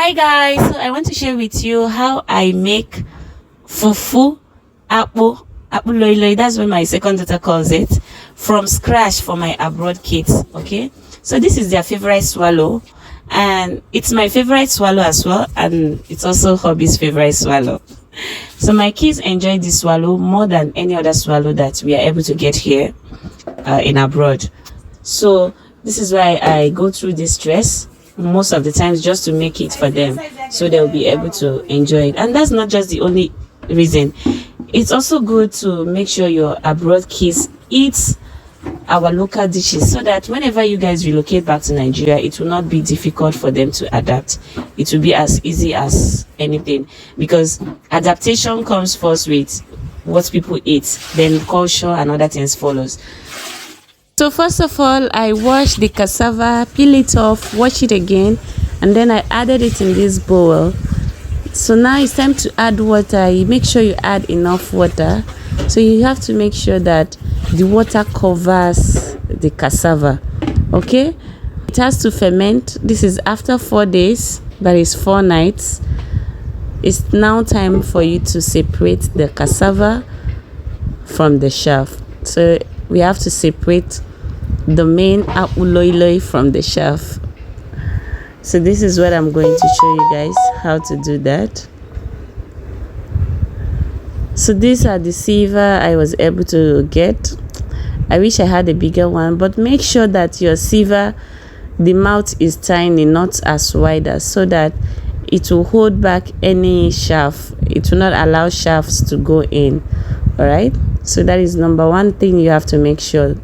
Hi guys, so I want to share with you how I make fufu apple loi loi. That's what my second daughter calls it, from scratch for my abroad kids. Okay, so this is their favorite swallow, and it's my favorite swallow as well, and it's also hubby's favorite swallow. So my kids enjoy this swallow more than any other swallow that we are able to get here in abroad. So this is why I go through this stress most of the times, just to make it for them so they'll be able to enjoy it. And that's not just the only reason. It's also good to make sure your abroad kids eat our local dishes, so that whenever you guys relocate back to Nigeria, it will not be difficult for them to adapt. It will be as easy as anything, because adaptation comes first with what people eat, then culture and other things follows. So first of all, I washed the cassava, peel it off, wash it again, and then I added it in this bowl. So now it's time to add water. You make sure you add enough water. So you have to make sure that the water covers the cassava. Okay? It has to ferment. This is after 4 days, that is 4 nights. It's now time for you to separate the cassava from the chaff. So we have to separate the main apple loi loi from the chaff. So this is what I'm going to show you guys how to do that. So these are the sieve I was able to get. I wish I had a bigger one, but make sure that your sieve, the mouth is tiny, not as wide, as so that it will hold back any chaff. It will not allow shafts to go in. All right, so that is number one thing. You have to make sure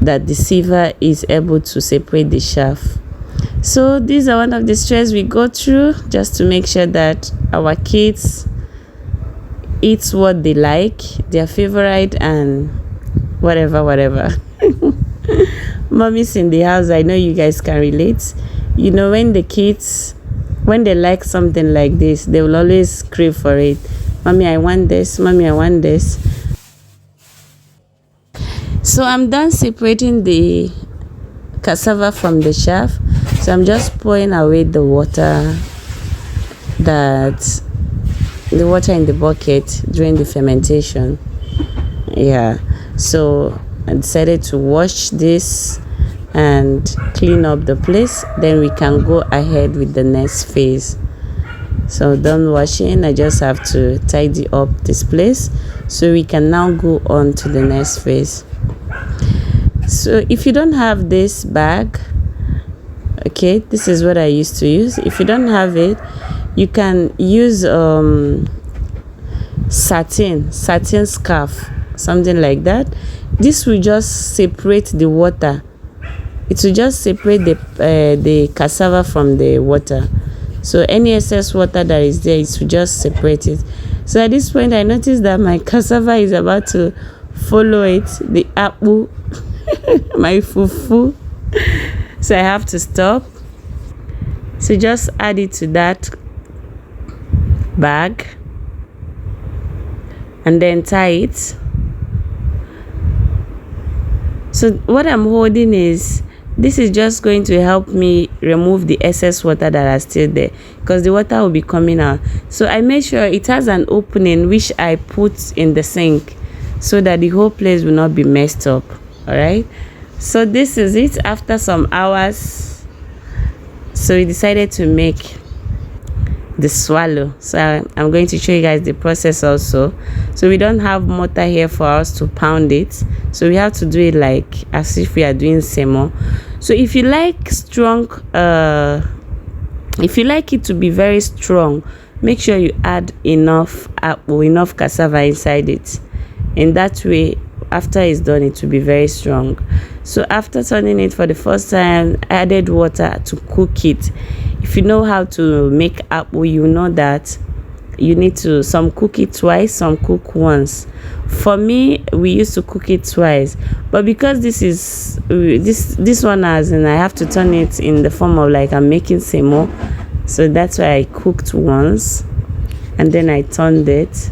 that the sieve is able to separate the chaff. So these are one of the stress we go through, just to make sure that our kids eat what they like, their favorite, and whatever. Mommy's in the house, I know you guys can relate. You know, when the kids, when they like something like this, they will always crave for it. Mommy, I want this. Mommy, I want this. So I'm done separating the cassava from the chaff. So I'm just pouring away the water in the bucket during the fermentation. Yeah. So I decided to wash this and clean up the place. Then we can go ahead with the next phase. So done washing, I just have to tidy up this place so we can now go on to the next phase. So if you don't have this bag, okay, this is what I used to use. If you don't have it, you can use satin scarf, something like that. This will just separate the water. It will just separate the cassava from the water. So any excess water that is there, it will just separate it. So at this point, I noticed that my cassava is about to follow it, the apple, my fufu. So I have to stop. So just add it to that bag and then tie it. So what I'm holding is, this is just going to help me remove the excess water that are still there, because the water will be coming out. So I made sure it has an opening which I put in the sink so that the whole place will not be messed up. All right. So this is it after some hours. So we decided to make the swallow. So I'm going to show you guys the process also. So we don't have mortar here for us to pound it, so we have to do it like as if we are doing semo. So if you like strong, if you like it to be very strong, make sure you add enough cassava inside it. In that way, after it's done, it will be very strong. So after turning it for the first time, I added water to cook it. If you know how to make apple, you know that you need to, some cook it twice, some cook once. For me, we used to cook it twice, but because this is this one, as in I have to turn it in the form of like I'm making semo, so that's why I cooked once and then I turned it.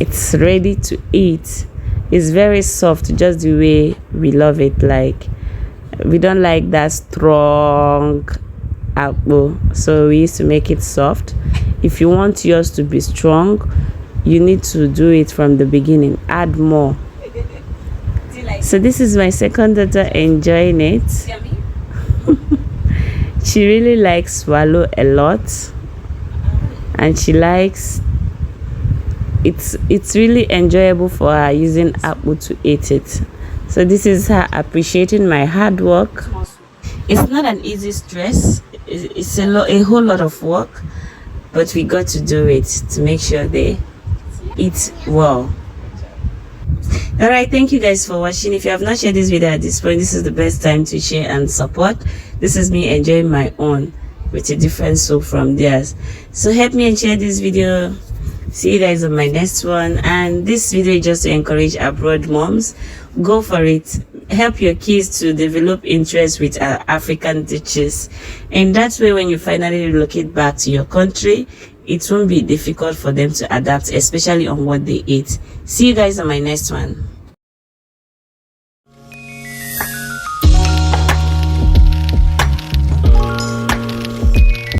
It's ready to eat. It's very soft, just the way we love it. Like, we don't like that strong apple, so we used to make it soft. If you want yours to be strong, you need to do it from the beginning, add more. So this is my second daughter enjoying it. She really likes swallow a lot, and she likes it's really enjoyable for her using apple to eat it. So this is her appreciating my hard work. It's not an easy stress. It's a whole lot of work, but we got to do it to make sure they eat well. All right, thank you guys for watching. If you have not shared this video at this point, this is the best time to share and support. This is me enjoying my own with a different soup from theirs. So help me and share this video. See you guys on my next one. And this video is just to encourage abroad moms. Go for it. Help your kids to develop interest with our African dishes, and that way when you finally relocate back to your country, it won't be difficult for them to adapt, especially on what they eat. See you guys on my next one.